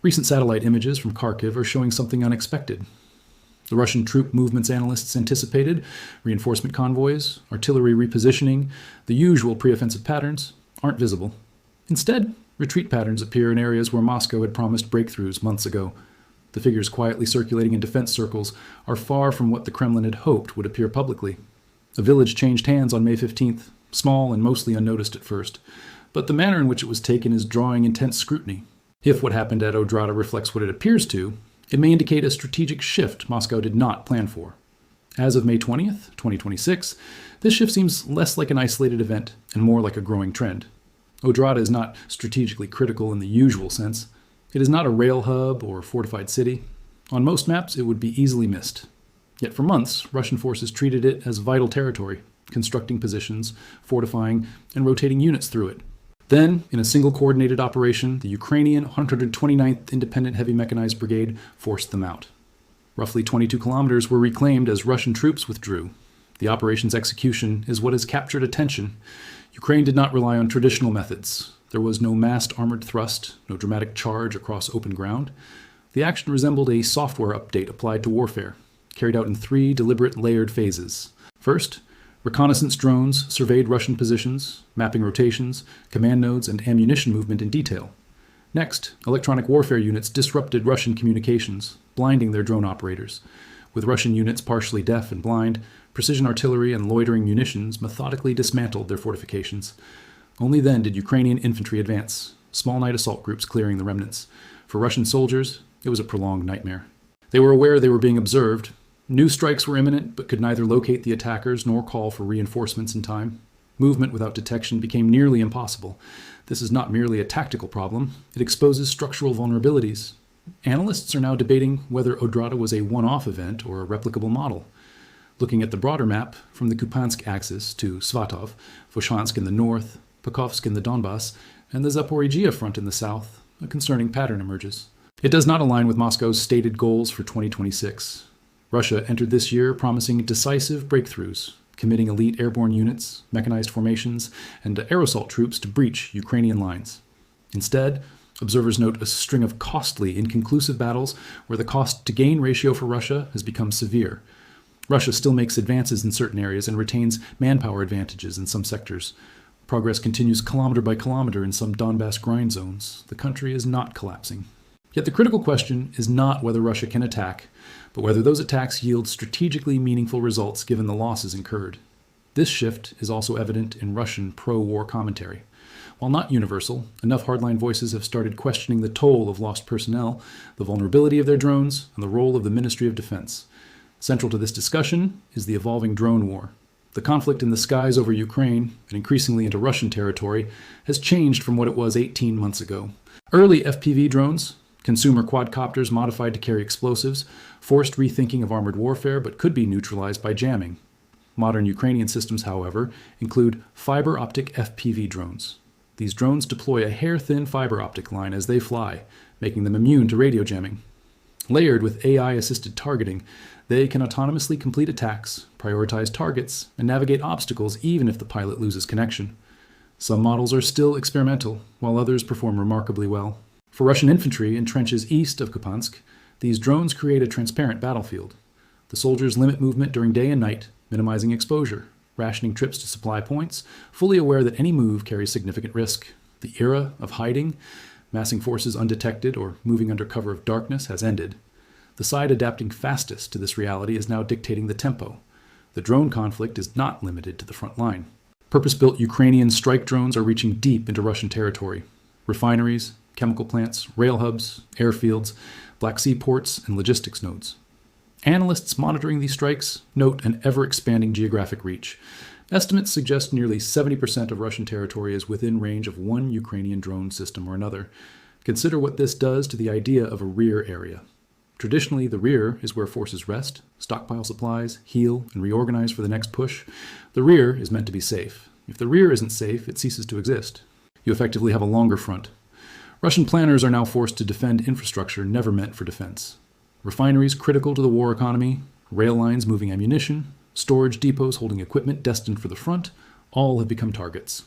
Recent satellite images from Kharkiv are showing something unexpected. The Russian troop movements analysts anticipated, reinforcement convoys, artillery repositioning, the usual pre-offensive patterns, aren't visible. Instead, retreat patterns appear in areas where Moscow had promised breakthroughs months ago. The figures quietly circulating in defense circles are far from what the Kremlin had hoped would appear publicly. A village changed hands on May 15th, small and mostly unnoticed at first, but the manner in which it was taken is drawing intense scrutiny. If what happened at Odrada reflects what it appears to, it may indicate a strategic shift Moscow did not plan for. As of May 20th, 2026, this shift seems less like an isolated event and more like a growing trend. Odrada is not strategically critical in the usual sense. It is not a rail hub or fortified city. On most maps, it would be easily missed. Yet for months, Russian forces treated it as vital territory, constructing positions, fortifying, and rotating units through it. Then, in a single coordinated operation, the Ukrainian 129th Independent Heavy Mechanized Brigade forced them out. Roughly 22 kilometers were reclaimed as Russian troops withdrew. The operation's execution is what has captured attention. Ukraine did not rely on traditional methods. There was no massed armored thrust, no dramatic charge across open ground. The action resembled a software update applied to warfare, carried out in 3 deliberate layered phases. First, reconnaissance drones surveyed Russian positions, mapping rotations, command nodes, and ammunition movement in detail. Next, electronic warfare units disrupted Russian communications, blinding their drone operators. With Russian units partially deaf and blind, precision artillery and loitering munitions methodically dismantled their fortifications. Only then did Ukrainian infantry advance, small night assault groups clearing the remnants. For Russian soldiers, it was a prolonged nightmare. They were aware they were being observed. New strikes were imminent, but could neither locate the attackers nor call for reinforcements in time. Movement without detection became nearly impossible. This is not merely a tactical problem. It exposes structural vulnerabilities. Analysts are now debating whether Odrada was a one-off event or a replicable model. Looking at the broader map, from the Kupiansk axis to Svatov, Voshansk in the north, Pokrovsk in the Donbass, and the Zaporizhia front in the south, a concerning pattern emerges. It does not align with Moscow's stated goals for 2026. Russia entered this year promising decisive breakthroughs, committing elite airborne units, mechanized formations, and air assault troops to breach Ukrainian lines. Instead, observers note a string of costly, inconclusive battles where the cost-to-gain ratio for Russia has become severe. Russia still makes advances in certain areas and retains manpower advantages in some sectors. Progress continues kilometer by kilometer in some Donbass grind zones. The country is not collapsing. Yet the critical question is not whether Russia can attack, but whether those attacks yield strategically meaningful results given the losses incurred. This shift is also evident in Russian pro-war commentary. While not universal, enough hardline voices have started questioning the toll of lost personnel, the vulnerability of their drones, and the role of the Ministry of Defense. Central to this discussion is the evolving drone war. The conflict in the skies over Ukraine, and increasingly into Russian territory, has changed from what it was 18 months ago. Early FPV drones, consumer quadcopters modified to carry explosives, forced rethinking of armored warfare but could be neutralized by jamming. Modern Ukrainian systems, however, include fiber optic FPV drones. These drones deploy a hair-thin fiber optic line as they fly, making them immune to radio jamming. Layered with AI-assisted targeting, they can autonomously complete attacks, prioritize targets, and navigate obstacles even if the pilot loses connection. Some models are still experimental, while others perform remarkably well. For Russian infantry in trenches east of Kupiansk, these drones create a transparent battlefield. The soldiers limit movement during day and night, minimizing exposure, rationing trips to supply points, fully aware that any move carries significant risk. The era of hiding, massing forces undetected, or moving under cover of darkness has ended. The side adapting fastest to this reality is now dictating the tempo. The drone conflict is not limited to the front line. Purpose-built Ukrainian strike drones are reaching deep into Russian territory. Refineries, chemical plants, rail hubs, airfields, Black Sea ports, and logistics nodes. Analysts monitoring these strikes note an ever-expanding geographic reach. Estimates suggest nearly 70% of Russian territory is within range of one Ukrainian drone system or another. Consider what this does to the idea of a rear area. Traditionally, the rear is where forces rest, stockpile supplies, heal, and reorganize for the next push. The rear is meant to be safe. If the rear isn't safe, it ceases to exist. You effectively have a longer front. Russian planners are now forced to defend infrastructure never meant for defense. Refineries critical to the war economy, rail lines moving ammunition, storage depots holding equipment destined for the front, all have become targets.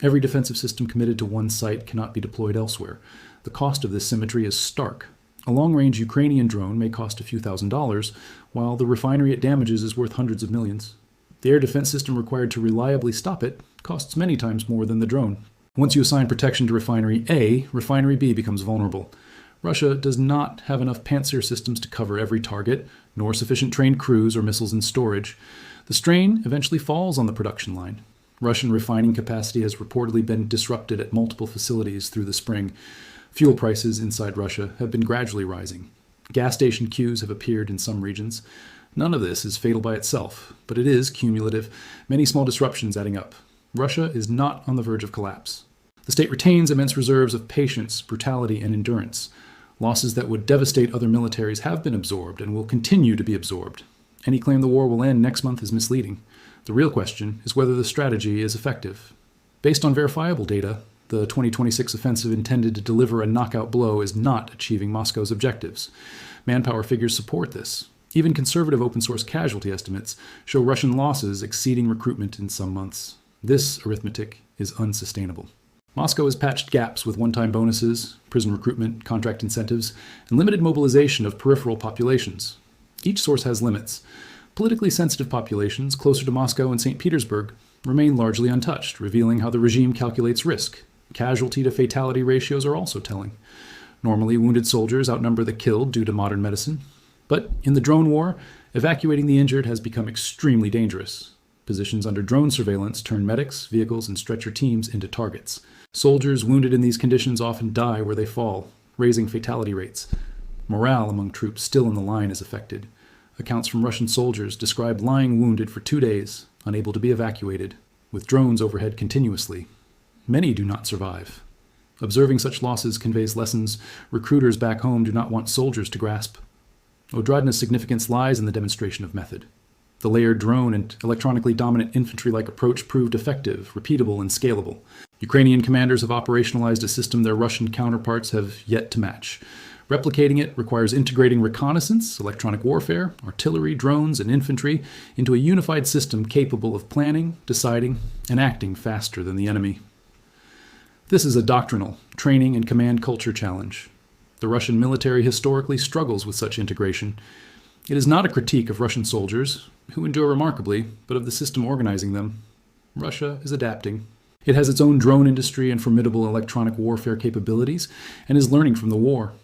Every defensive system committed to one site cannot be deployed elsewhere. The cost of this symmetry is stark. A long-range Ukrainian drone may cost a few $1,000s, while the refinery it damages is worth hundreds of millions. The air defense system required to reliably stop it costs many times more than the drone. Once you assign protection to Refinery A, Refinery B becomes vulnerable. Russia does not have enough Panzer systems to cover every target, nor sufficient trained crews or missiles in storage. The strain eventually falls on the production line. Russian refining capacity has reportedly been disrupted at multiple facilities through the spring. Fuel prices inside Russia have been gradually rising. Gas station queues have appeared in some regions. None of this is fatal by itself, but it is cumulative, many small disruptions adding up. Russia is not on the verge of collapse. The state retains immense reserves of patience, brutality, and endurance. Losses that would devastate other militaries have been absorbed and will continue to be absorbed. Any claim the war will end next month is misleading. The real question is whether the strategy is effective. Based on verifiable data, the 2026 offensive intended to deliver a knockout blow is not achieving Moscow's objectives. Manpower figures support this. Even conservative open-source casualty estimates show Russian losses exceeding recruitment in some months. This arithmetic is unsustainable. Moscow has patched gaps with one-time bonuses, prison recruitment, contract incentives, and limited mobilization of peripheral populations. Each source has limits. Politically sensitive populations closer to Moscow and St. Petersburg remain largely untouched, revealing how the regime calculates risk. Casualty to fatality ratios are also telling. Normally, wounded soldiers outnumber the killed due to modern medicine. But in the drone war, evacuating the injured has become extremely dangerous. Positions under drone surveillance turn medics, vehicles, and stretcher teams into targets. Soldiers wounded in these conditions often die where they fall, raising fatality rates. Morale among troops still in the line is affected. Accounts from Russian soldiers describe lying wounded for 2 days, unable to be evacuated, with drones overhead continuously. Many do not survive. Observing such losses conveys lessons recruiters back home do not want soldiers to grasp. Odrodna's significance lies in the demonstration of method. The layered drone and electronically dominant infantry-like approach proved effective, repeatable, and scalable. Ukrainian commanders have operationalized a system their Russian counterparts have yet to match. Replicating it requires integrating reconnaissance, electronic warfare, artillery, drones, and infantry into a unified system capable of planning, deciding, and acting faster than the enemy. This is a doctrinal, training, and command culture challenge. The Russian military historically struggles with such integration. It is not a critique of Russian soldiers, who endure remarkably, but of the system organizing them. Russia is adapting. It has its own drone industry and formidable electronic warfare capabilities, and is learning from the war.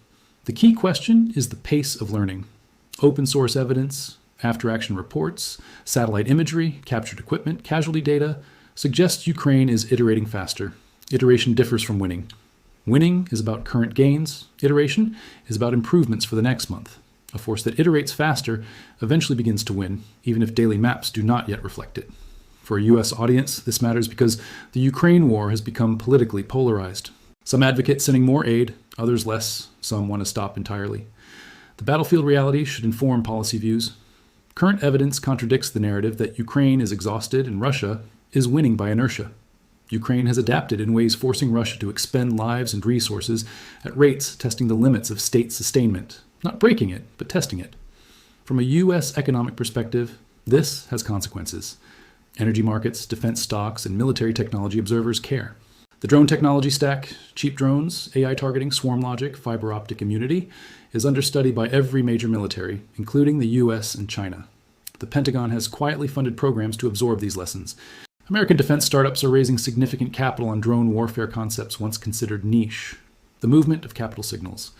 The key question is the pace of learning. Open source evidence, after-action reports, satellite imagery, captured equipment, casualty data suggests Ukraine is iterating faster. Iteration differs from winning. Winning is about current gains. Iteration is about improvements for the next month. A force that iterates faster eventually begins to win, even if daily maps do not yet reflect it. For a U.S. audience, this matters because the Ukraine war has become politically polarized. Some advocate sending more aid, others less, some want to stop entirely. The battlefield reality should inform policy views. Current evidence contradicts the narrative that Ukraine is exhausted and Russia is winning by inertia. Ukraine has adapted in ways forcing Russia to expend lives and resources at rates testing the limits of state sustainment, not breaking it, but testing it. From a U.S. economic perspective, this has consequences. Energy markets, defense stocks, and military technology observers care. The drone technology stack, cheap drones, AI targeting, swarm logic, fiber optic immunity, is under study by every major military, including the US and China. The Pentagon has quietly funded programs to absorb these lessons. American defense startups are raising significant capital on drone warfare concepts once considered niche. The movement of capital signals.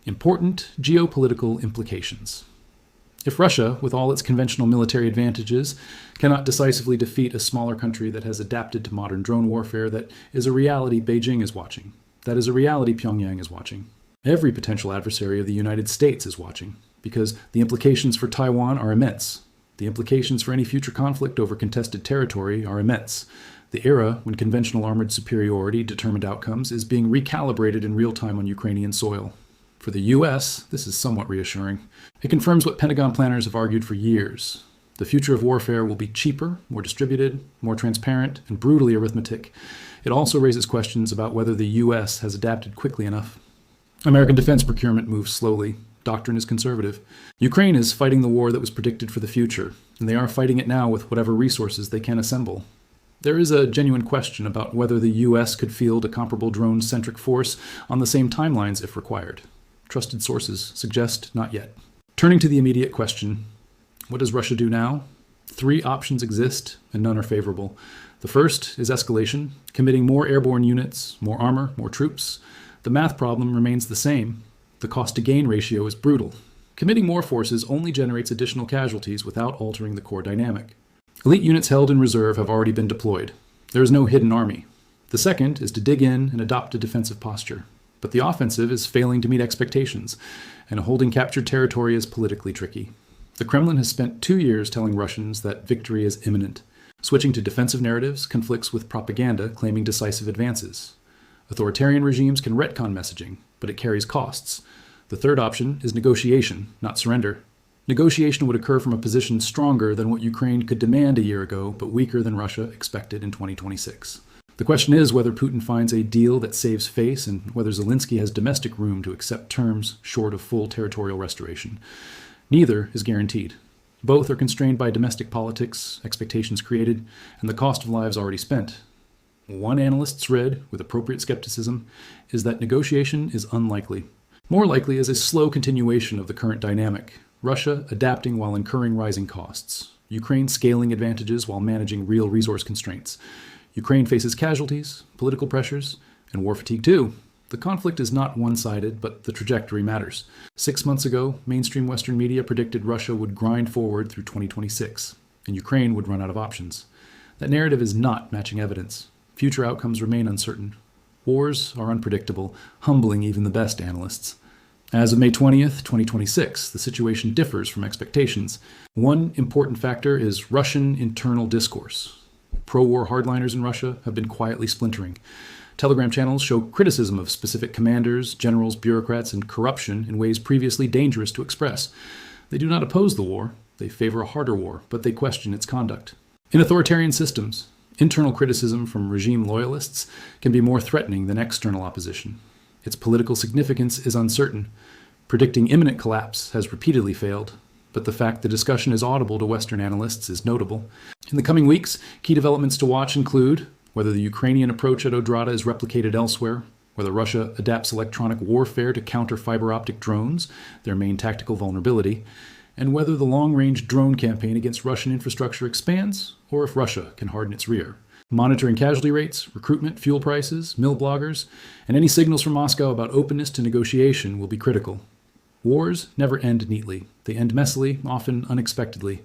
Important geopolitical implications. If Russia, with all its conventional military advantages, cannot decisively defeat a smaller country that has adapted to modern drone warfare, that is a reality Beijing is watching. That is a reality Pyongyang is watching. Every potential adversary of the United States is watching, because the implications for Taiwan are immense. The implications for any future conflict over contested territory are immense. The era when conventional armored superiority determined outcomes is being recalibrated in real time on Ukrainian soil. For the U.S., this is somewhat reassuring. It confirms what Pentagon planners have argued for years. The future of warfare will be cheaper, more distributed, more transparent, and brutally arithmetic. It also raises questions about whether the U.S. has adapted quickly enough. American defense procurement moves slowly. Doctrine is conservative. Ukraine is fighting the war that was predicted for the future, and they are fighting it now with whatever resources they can assemble. There is a genuine question about whether the US could field a comparable drone-centric force on the same timelines if required. Trusted sources suggest not yet. Turning to the immediate question, what does Russia do now? 3 options exist, and none are favorable. The first is escalation, committing more airborne units, more armor, more troops. The math problem remains the same. The cost-to-gain ratio is brutal. Committing more forces only generates additional casualties without altering the core dynamic. Elite units held in reserve have already been deployed. There is no hidden army. The second is to dig in and adopt a defensive posture. But the offensive is failing to meet expectations, and holding captured territory is politically tricky. The Kremlin has spent 2 years telling Russians that victory is imminent. Switching to defensive narratives conflicts with propaganda claiming decisive advances. Authoritarian regimes can retcon messaging, but it carries costs. The third option is negotiation, not surrender. Negotiation would occur from a position stronger than what Ukraine could demand a year ago, but weaker than Russia expected in 2026. The question is whether Putin finds a deal that saves face and whether Zelensky has domestic room to accept terms short of full territorial restoration. Neither is guaranteed. Both are constrained by domestic politics, expectations created, and the cost of lives already spent. One analyst's read, with appropriate skepticism, is that negotiation is unlikely. More likely is a slow continuation of the current dynamic. Russia adapting while incurring rising costs. Ukraine scaling advantages while managing real resource constraints. Ukraine faces casualties, political pressures, and war fatigue too. The conflict is not one-sided, but the trajectory matters. 6 months ago, mainstream Western media predicted Russia would grind forward through 2026, and Ukraine would run out of options. That narrative is not matching evidence. Future outcomes remain uncertain. Wars are unpredictable, humbling even the best analysts. As of May 20th, 2026, the situation differs from expectations. One important factor is Russian internal discourse. Pro-war hardliners in Russia have been quietly splintering. Telegram channels show criticism of specific commanders, generals, bureaucrats, and corruption in ways previously dangerous to express. They do not oppose the war, they favor a harder war, but they question its conduct. In authoritarian systems, internal criticism from regime loyalists can be more threatening than external opposition. Its political significance is uncertain. Predicting imminent collapse has repeatedly failed, but the fact the discussion is audible to Western analysts is notable. In the coming weeks, key developments to watch include whether the Ukrainian approach at Odrada is replicated elsewhere, whether Russia adapts electronic warfare to counter fiber optic drones, their main tactical vulnerability, and whether the long-range drone campaign against Russian infrastructure expands, or if Russia can harden its rear. Monitoring casualty rates, recruitment, fuel prices, mill bloggers, and any signals from Moscow about openness to negotiation will be critical. Wars never end neatly. They end messily, often unexpectedly,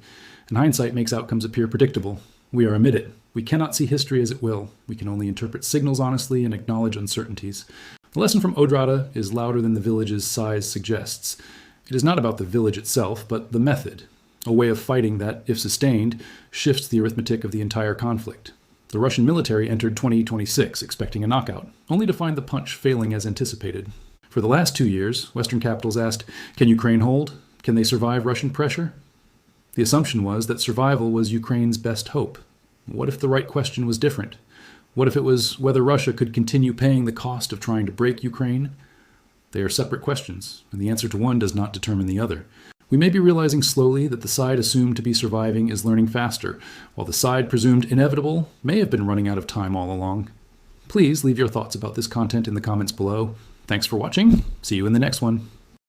and hindsight makes outcomes appear predictable. We are amid it. We cannot see history as it will. We can only interpret signals honestly and acknowledge uncertainties. The lesson from Odrada is louder than the village's size suggests. It is not about the village itself, but the method, a way of fighting that, if sustained, shifts the arithmetic of the entire conflict. The Russian military entered 2026 expecting a knockout, only to find the punch failing as anticipated. For the last 2 years, Western capitals asked, can Ukraine hold? Can they survive Russian pressure? The assumption was that survival was Ukraine's best hope. What if the right question was different? What if it was whether Russia could continue paying the cost of trying to break Ukraine? They are separate questions, and the answer to one does not determine the other. We may be realizing slowly that the side assumed to be surviving is learning faster, while the side presumed inevitable may have been running out of time all along. Please leave your thoughts about this content in the comments below. Thanks for watching. See you in the next one.